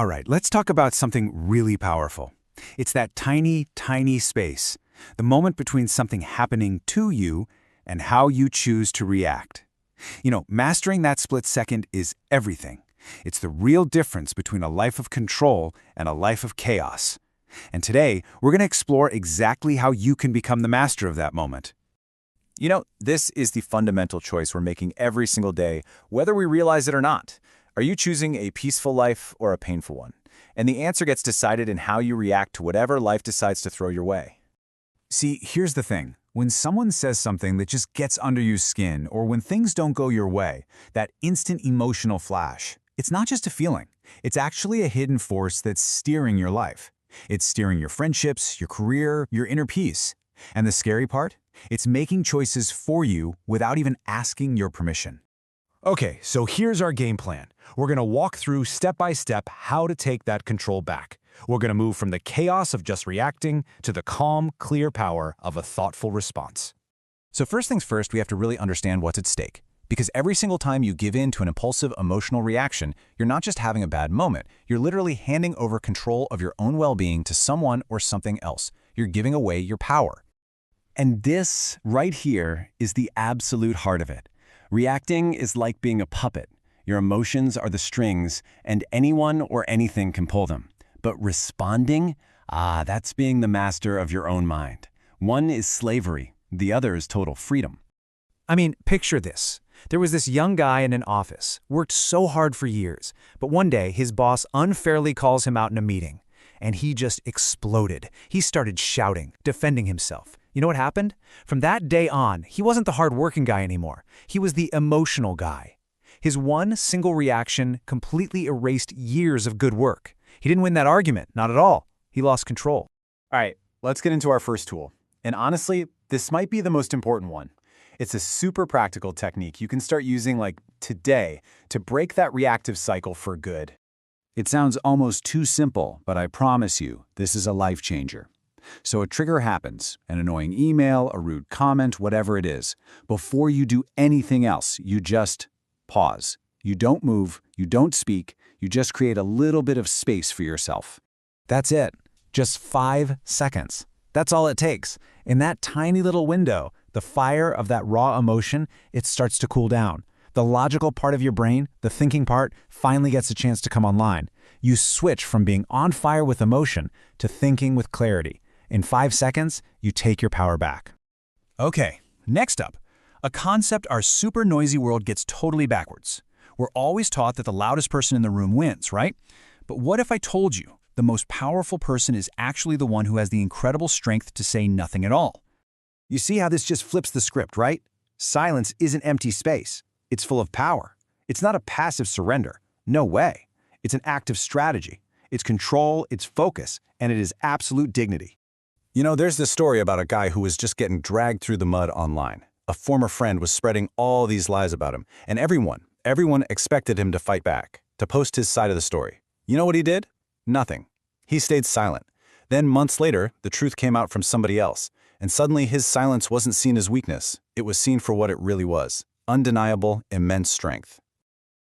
All right, let's talk about something really powerful. It's that tiny, tiny space, the moment between something happening to you and how you choose to react. Mastering that split second is everything. It's the real difference between a life of control and a life of chaos. And today, we're going to explore exactly how you can become the master of that moment. This is the fundamental choice we're making every single day, whether we realize it or not. Are you choosing a peaceful life or a painful one? And the answer gets decided in how you react to whatever life decides to throw your way. See, here's the thing. When someone says something that just gets under your skin, or when things don't go your way, that instant emotional flash, it's not just a feeling. It's actually a hidden force that's steering your life. It's steering your friendships, your career, your inner peace. And the scary part? It's making choices for you without even asking your permission. Okay, so here's our game plan. We're going to walk through step by step how to take that control back. We're going to move from the chaos of just reacting to the calm, clear power of a thoughtful response. So first things first, we have to really understand what's at stake. Because every single time you give in to an impulsive emotional reaction, you're not just having a bad moment, you're literally handing over control of your own well-being to someone or something else. You're giving away your power. And this, right here, is the absolute heart of it. Reacting is like being a puppet. Your emotions are the strings, and anyone or anything can pull them. But responding? That's being the master of your own mind. One is slavery, the other is total freedom. I mean, picture this. There was this young guy in an office, worked so hard for years, but one day his boss unfairly calls him out in a meeting, and he just exploded. He started shouting, defending himself. You know what happened? From that day on, he wasn't the hard-working guy anymore. He was the emotional guy. His one single reaction completely erased years of good work. He didn't win that argument, not at all. He lost control. All right, let's get into our first tool. And honestly, this might be the most important one. It's a super practical technique you can start using today to break that reactive cycle for good. It sounds almost too simple, but I promise you, this is a life changer. So a trigger happens, an annoying email, a rude comment, whatever it is. Before you do anything else, you just pause. You don't move, you don't speak, you just create a little bit of space for yourself. That's it. Just 5 seconds. That's all it takes. In that tiny little window, the fire of that raw emotion, it starts to cool down. The logical part of your brain, the thinking part, finally gets a chance to come online. You switch from being on fire with emotion to thinking with clarity. In 5 seconds, you take your power back. Okay, next up, a concept our super noisy world gets totally backwards. We're always taught that the loudest person in the room wins, right? But what if I told you the most powerful person is actually the one who has the incredible strength to say nothing at all? You see how this just flips the script, right? Silence isn't empty space. It's full of power. It's not a passive surrender. No way. It's an active strategy. It's control, it's focus, and it is absolute dignity. There's this story about a guy who was just getting dragged through the mud online. A former friend was spreading all these lies about him, and everyone expected him to fight back, to post his side of the story. You know what he did? Nothing. He stayed silent. Then months later, the truth came out from somebody else, and suddenly his silence wasn't seen as weakness. It was seen for what it really was: undeniable, immense strength.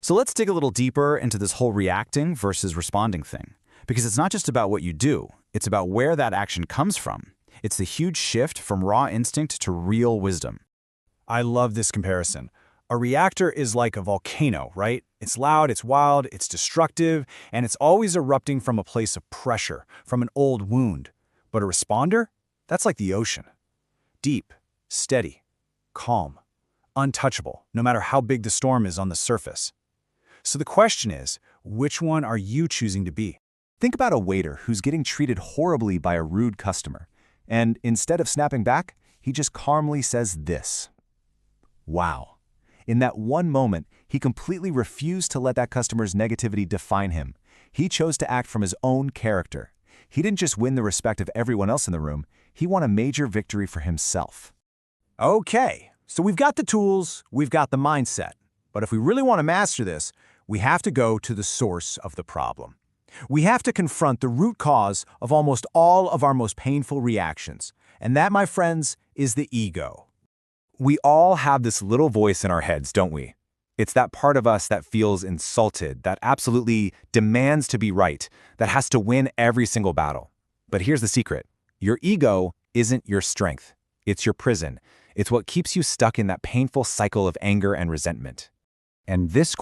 So let's dig a little deeper into this whole reacting versus responding thing. Because it's not just about what you do, it's about where that action comes from. It's the huge shift from raw instinct to real wisdom. I love this comparison. A reactor is like a volcano, right? It's loud, it's wild, it's destructive, and it's always erupting from a place of pressure, from an old wound. But a responder? That's like the ocean. Deep, steady, calm, untouchable, no matter how big the storm is on the surface. So the question is, which one are you choosing to be? Think about a waiter who's getting treated horribly by a rude customer, and instead of snapping back, he just calmly says this. Wow. In that one moment, he completely refused to let that customer's negativity define him. He chose to act from his own character. He didn't just win the respect of everyone else in the room, he won a major victory for himself. Okay, so we've got the tools, we've got the mindset. But if we really want to master this, we have to go to the source of the problem. We have to confront the root cause of almost all of our most painful reactions. And that, my friends, is the ego. We all have this little voice in our heads, don't we? It's that part of us that feels insulted, that absolutely demands to be right, that has to win every single battle. But here's the secret. Your ego isn't your strength. It's your prison. It's what keeps you stuck in that painful cycle of anger and resentment. And this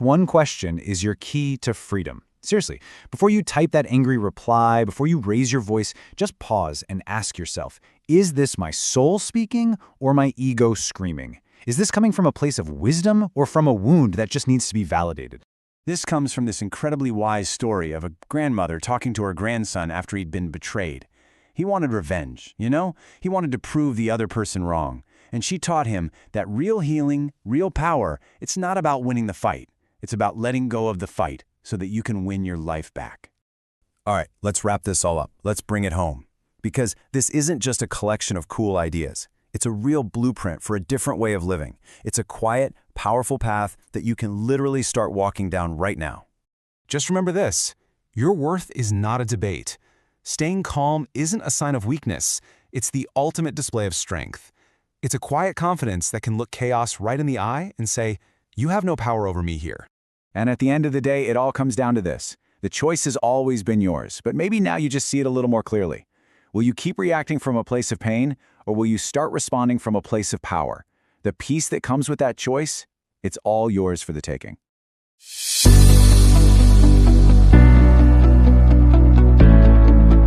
one question, is your key to freedom. Seriously, before you type that angry reply, before you raise your voice, just pause and ask yourself, is this my soul speaking or my ego screaming? Is this coming from a place of wisdom or from a wound that just needs to be validated? This comes from this incredibly wise story of a grandmother talking to her grandson after he'd been betrayed. He wanted revenge, you know? He wanted to prove the other person wrong. And she taught him that real healing, real power, it's not about winning the fight. It's about letting go of the fight so that you can win your life back. All right, let's wrap this all up. Let's bring it home. Because this isn't just a collection of cool ideas. It's a real blueprint for a different way of living. It's a quiet, powerful path that you can literally start walking down right now. Just remember this, your worth is not a debate. Staying calm isn't a sign of weakness. It's the ultimate display of strength. It's a quiet confidence that can look chaos right in the eye and say, you have no power over me here. And at the end of the day, it all comes down to this. The choice has always been yours, but maybe now you just see it a little more clearly. Will you keep reacting from a place of pain, or will you start responding from a place of power? The peace that comes with that choice, it's all yours for the taking.